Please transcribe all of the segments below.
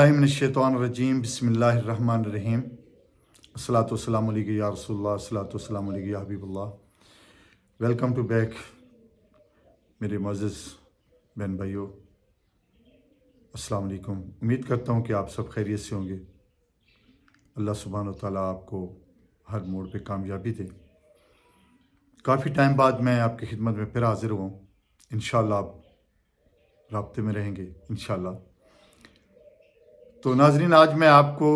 मिनश्शैतानिर्रजीम बिस्मिल्लाहिर्रहमानिर्रहीम अस्सलातु वस्सलामु अलैका या रसूलुल्लाह अस्सलातु वस्सलामु अलैका या हबीबुल्लाह। वेलकम टू बैक मेरे मुअज़्ज़िज़ बहन भाइयों, अस्सलाम वालेकुम। उम्मीद करता हूँ कि आप सब खैरियत से होंगे। अल्लाह सुब्हानहू व तआला आपको हर मोड़ पे कामयाबी दे। काफ़ी टाइम बाद मैं आपकी खिदमत में फिर हाज़िर हुआ हूँ। इंशाअल्लाह आप राब्ते में रहेंगे इंशाअल्लाह। तो नाज़रीन, आज मैं आपको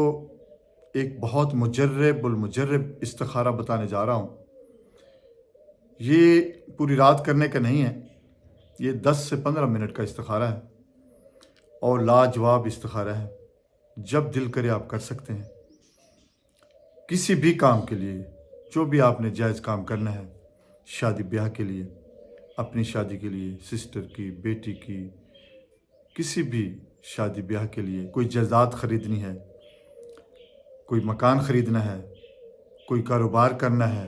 एक बहुत मुजर्रब इस्तिखारा बताने जा रहा हूँ। ये पूरी रात करने का नहीं है, ये 10 से 15 मिनट का इस्तिखारा है और लाजवाब इस्तिखारा है। जब दिल करे आप कर सकते हैं। किसी भी काम के लिए, जो भी आपने जायज़ काम करना है, शादी ब्याह के लिए, अपनी शादी के लिए, सिस्टर की, बेटी की, किसी भी शादी ब्याह के लिए, कोई जायदाद ख़रीदनी है, कोई मकान ख़रीदना है, कोई कारोबार करना है,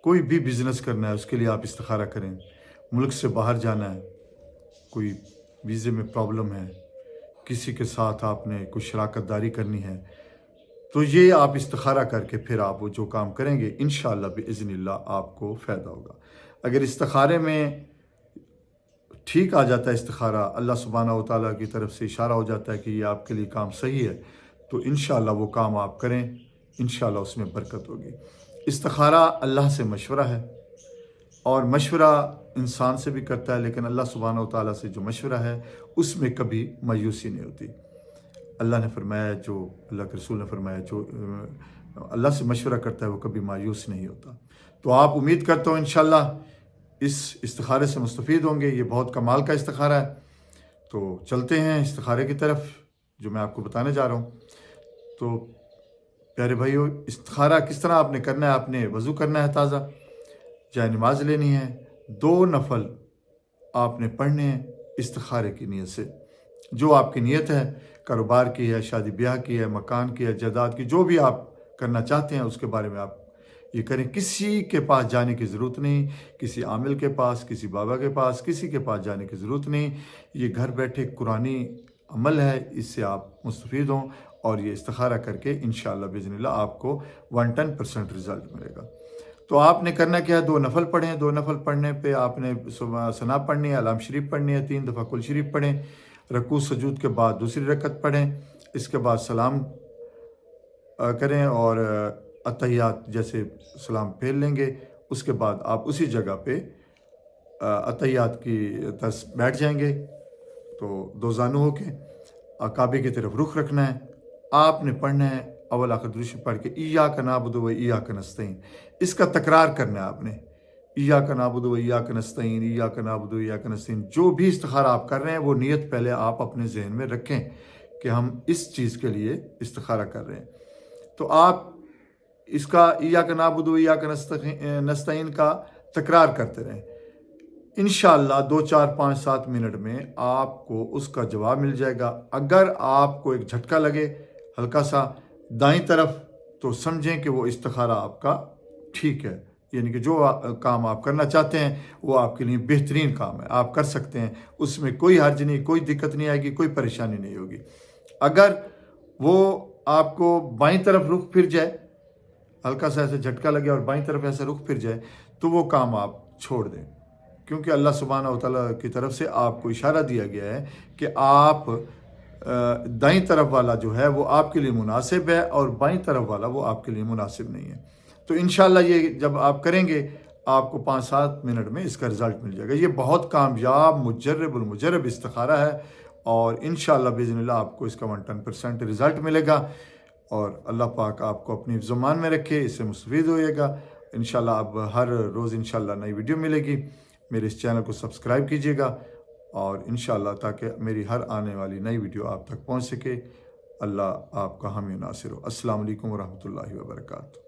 कोई भी बिज़नेस करना है, उसके लिए आप इस्तिखारा करें। मुल्क से बाहर जाना है, कोई वीज़े में प्रॉब्लम है, किसी के साथ आपने कुछ शराकत दारी करनी है, तो ये आप इस्तिखारा करके फिर आप वो जो काम करेंगे इंशाअल्लाह बिइज़्निल्लाह आपको फ़ायदा होगा। अगर इस्तिखारे में ठीक आ जाता है इस्तिखारा, अल्लाह सुब्हानहू व तआला की तरफ से इशारा हो जाता है कि ये आपके लिए काम सही है, तो इंशाअल्लाह वो काम आप करें, इंशाअल्लाह उसमें बरकत होगी। इस्तिखारा अल्लाह से मशवरा है और मशवरा इंसान से भी करता है, लेकिन अल्लाह सुब्हानहू व तआला से जो मशवरा है उसमें कभी मायूसी नहीं होती। अल्लाह ने फरमाया, जो अल्लाह के रसूल ने फरमाया, जो अल्लाह से मशवरा करता है वो कभी मायूस नहीं होता। तो आप उम्मीद करता हूँ इंशाअल्लाह इस इस्तिखारे से मुस्तफ़ीद होंगे। ये बहुत कमाल का इस्तिखारा है। तो चलते हैं इस्तिखारे की तरफ जो मैं आपको बताने जा रहा हूँ। तो प्यारे भाइयों, इस्तिखारा किस तरह आपने करना है? आपने वज़ू करना है ताज़ा, चाहे नमाज लेनी है, 2 नफल आपने पढ़ने हैं इस्तिखारे की नीयत से। जो आपकी नीयत है, कारोबार की है, शादी ब्याह की है, मकान की है, जायदाद की, जो भी आप करना चाहते हैं उसके बारे में आप ये करें। किसी के पास जाने की ज़रूरत नहीं, किसी आमिल के पास, किसी बाबा के पास, किसी के पास जाने की ज़रूरत नहीं। ये घर बैठे कुरानी अमल है, इससे आप मुस्तफ़ीद हों और ये इस्तिखारा करके इंशाअल्लाह बिइज़्निल्लाह आपको 110% रिज़ल्ट मिलेगा। तो आपने करना क्या है? 2 नफल पढ़ें। 2 नफल पढ़ने पे आपने सुबह सना पढ़नी है, अलाम शरीफ पढ़नी है, 3 दफ़ा कुल शरीफ पढ़ें, रकू सजूद के बाद दूसरी रकत पढ़ें, इसके बाद सलाम करें और अत्तहियात जैसे सलाम फेर लेंगे। उसके बाद आप उसी जगह पे अत्तहियात की तरफ बैठ जाएंगे। तो 2 ज़ानू होके काबे की तरफ रुख रखना है। आपने पढ़ना है अव्वल आखिर दुरूद शरीफ पढ़ के इय्याका नअबुदु व इय्याका नस्तईन। इसका तकरार करना है आपने, इय्याका नअबुदु व इय्याका नस्तईन, इय्याका नअबुदु व इय्याका नस्तईन। जो भी इस्तिखारा आप कर रहे हैं वो नीयत पहले आप अपने जहन में रखें कि हम इस चीज़ के लिए इस्तिखारा कर रहे हैं। तो आप इसका इय्याका नअबुदु व इय्याका नस्तईन का तकरार करते रहें। इंशाअल्लाह 2, 4, 5, 7 मिनट में आपको उसका जवाब मिल जाएगा। अगर आपको एक झटका लगे हल्का सा दाईं तरफ, तो समझें कि वो इस्तिखारा आपका ठीक है, यानी कि जो काम आप करना चाहते हैं वो आपके लिए बेहतरीन काम है, आप कर सकते हैं, उसमें कोई हर्ज नहीं, कोई दिक्कत नहीं आएगी, कोई परेशानी नहीं होगी। अगर वो आपको बाईं तरफ रुख फिर जाए, हल्का सा ऐसे झटका लगे और बाईं तरफ ऐसा रुख फिर जाए, तो वो काम आप छोड़ दें, क्योंकि अल्लाह सुब्हानहू व तआला की तरफ से आपको इशारा दिया गया है कि आप दाईं तरफ वाला जो है वो आपके लिए मुनासिब है और बाईं तरफ वाला वो आपके लिए मुनासिब नहीं है। तो इंशाअल्लाह ये जब आप करेंगे आपको 5-7 मिनट में इसका रिज़ल्ट मिल जाएगा। ये बहुत कामयाब मुजर्रब इस्तिखारा है और इंशाअल्लाह बिइज़्निल्लाह आपको इसका 110% रिज़ल्ट मिलेगा और अल्लाह पाक आपको अपनी ज़ुबान में रखे, इससे मुस्तफ़ीद होइएगा। इंशाअल्लाह अब हर रोज़ इंशाअल्लाह नई वीडियो मिलेगी। मेरे इस चैनल को सब्सक्राइब कीजिएगा और इंशाअल्लाह ताकि मेरी हर आने वाली नई वीडियो आप तक पहुंच सके। अल्लाह आपका हामी नासिर हो। अस्सलाम वालेकुम व रहमतुल्लाहि व बरकातहू।